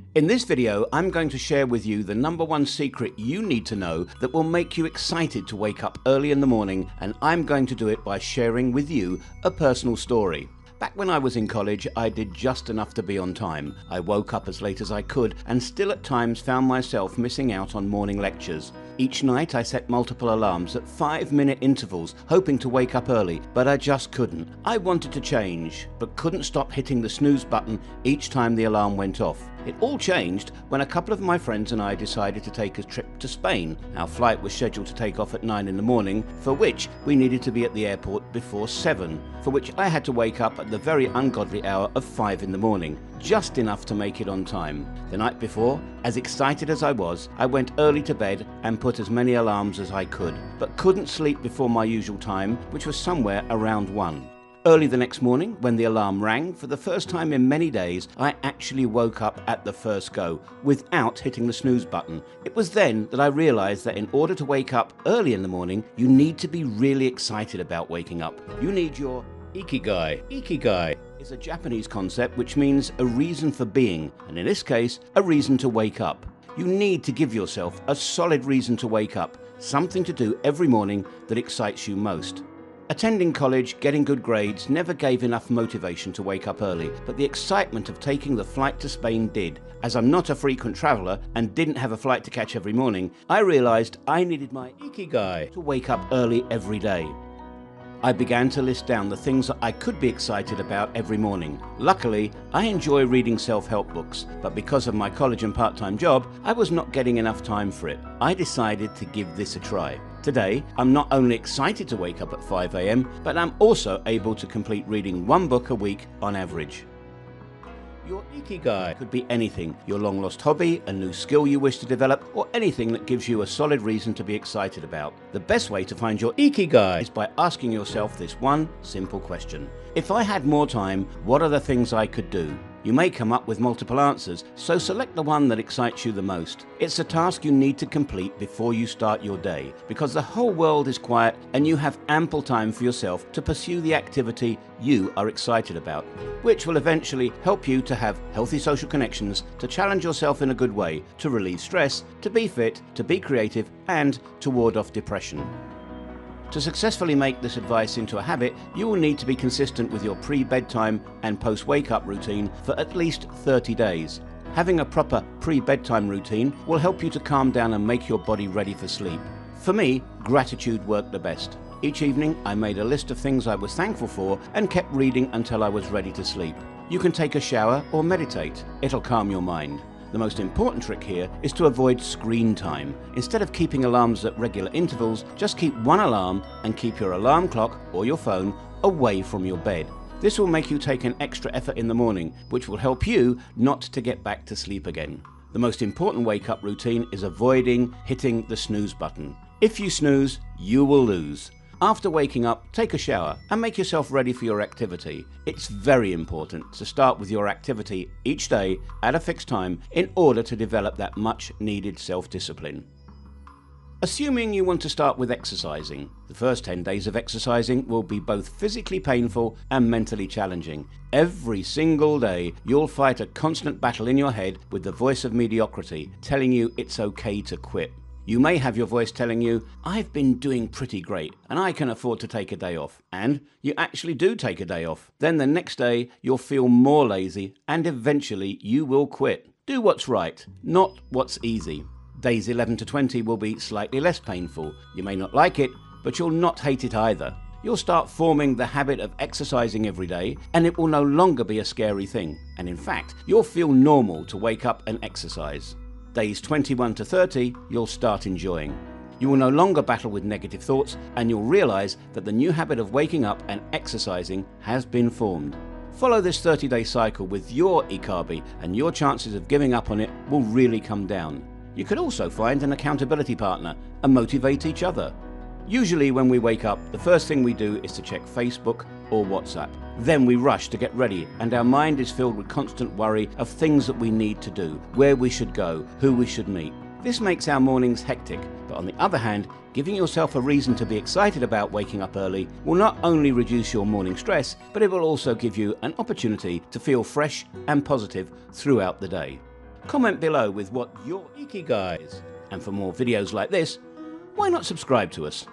In this video, I'm going to share with you the #1 secret you need to know that will make you excited to wake up early in the morning, and I'm going to do it by sharing with you a personal story. Back when I was in college, I did just enough to be on time. I woke up as late as I could and still at times found myself missing out on morning lectures. Each night I set multiple alarms at 5-minute intervals, hoping to wake up early, but I just couldn't. I wanted to change, but couldn't stop hitting the snooze button each time the alarm went off. It all changed when a couple of my friends and I decided to take a trip to Spain. Our flight was scheduled to take off at 9 in the morning, for which we needed to be at the airport before 7, for which I had to wake up at the very ungodly hour of 5 in the morning, just enough to make it on time. The night before, as excited as I was, I went early to bed and put as many alarms as I could, but couldn't sleep before my usual time, which was somewhere around 1. Early the next morning, when the alarm rang, for the first time in many days, I actually woke up at the first go, without hitting the snooze button. It was then that I realized that in order to wake up early in the morning, you need to be really excited about waking up. You need your Ikigai. Ikigai is a Japanese concept which means a reason for being, and in this case, a reason to wake up. You need to give yourself a solid reason to wake up, something to do every morning that excites you most. Attending college, getting good grades never gave enough motivation to wake up early, but the excitement of taking the flight to Spain did. As I'm not a frequent traveller and didn't have a flight to catch every morning, I realised I needed my Ikigai to wake up early every day. I began to list down the things that I could be excited about every morning. Luckily, I enjoy reading self-help books, but because of my college and part-time job, I was not getting enough time for it. I decided to give this a try. Today, I'm not only excited to wake up at 5 AM, but I'm also able to complete reading 1 book a week on average. Your Ikigai could be anything: your long-lost hobby, a new skill you wish to develop, or anything that gives you a solid reason to be excited about. The best way to find your Ikigai is by asking yourself this one simple question. If I had more time, what are the things I could do? You may come up with multiple answers, so select the one that excites you the most. It's a task you need to complete before you start your day, because the whole world is quiet and you have ample time for yourself to pursue the activity you are excited about, which will eventually help you to have healthy social connections, to challenge yourself in a good way, to relieve stress, to be fit, to be creative, and to ward off depression. To successfully make this advice into a habit, you will need to be consistent with your pre-bedtime and post-wake-up routine for at least 30 days. Having a proper pre-bedtime routine will help you to calm down and make your body ready for sleep. For me, gratitude worked the best. Each evening, I made a list of things I was thankful for and kept reading until I was ready to sleep. You can take a shower or meditate. It'll calm your mind. The most important trick here is to avoid screen time. Instead of keeping alarms at regular intervals, just keep 1 alarm and keep your alarm clock or your phone away from your bed. This will make you take an extra effort in the morning, which will help you not to get back to sleep again. The most important wake-up routine is avoiding hitting the snooze button. If you snooze, you will lose. After waking up, take a shower and make yourself ready for your activity. It's very important to start with your activity each day at a fixed time in order to develop that much needed self-discipline. Assuming you want to start with exercising, the first 10 days of exercising will be both physically painful and mentally challenging. Every single day, you'll fight a constant battle in your head with the voice of mediocrity telling you it's okay to quit. You may have your voice telling you, "I've been doing pretty great and I can afford to take a day off." And you actually do take a day off. Then the next day you'll feel more lazy and eventually you will quit. Do what's right, not what's easy. Days 11 to 20 will be slightly less painful. You may not like it, but you'll not hate it either. You'll start forming the habit of exercising every day and it will no longer be a scary thing. And in fact, you'll feel normal to wake up and exercise. Days 21 to 30, you'll start enjoying. You will no longer battle with negative thoughts and you'll realize that the new habit of waking up and exercising has been formed. Follow this 30-day cycle with your Ikigai and your chances of giving up on it will really come down. You could also find an accountability partner and motivate each other. Usually when we wake up, the first thing we do is to check Facebook or WhatsApp. Then we rush to get ready and our mind is filled with constant worry of things that we need to do, where we should go, who we should meet. This makes our mornings hectic, but on the other hand, giving yourself a reason to be excited about waking up early will not only reduce your morning stress, but it will also give you an opportunity to feel fresh and positive throughout the day. Comment below with what your Ikigai is. And for more videos like this, why not subscribe to us?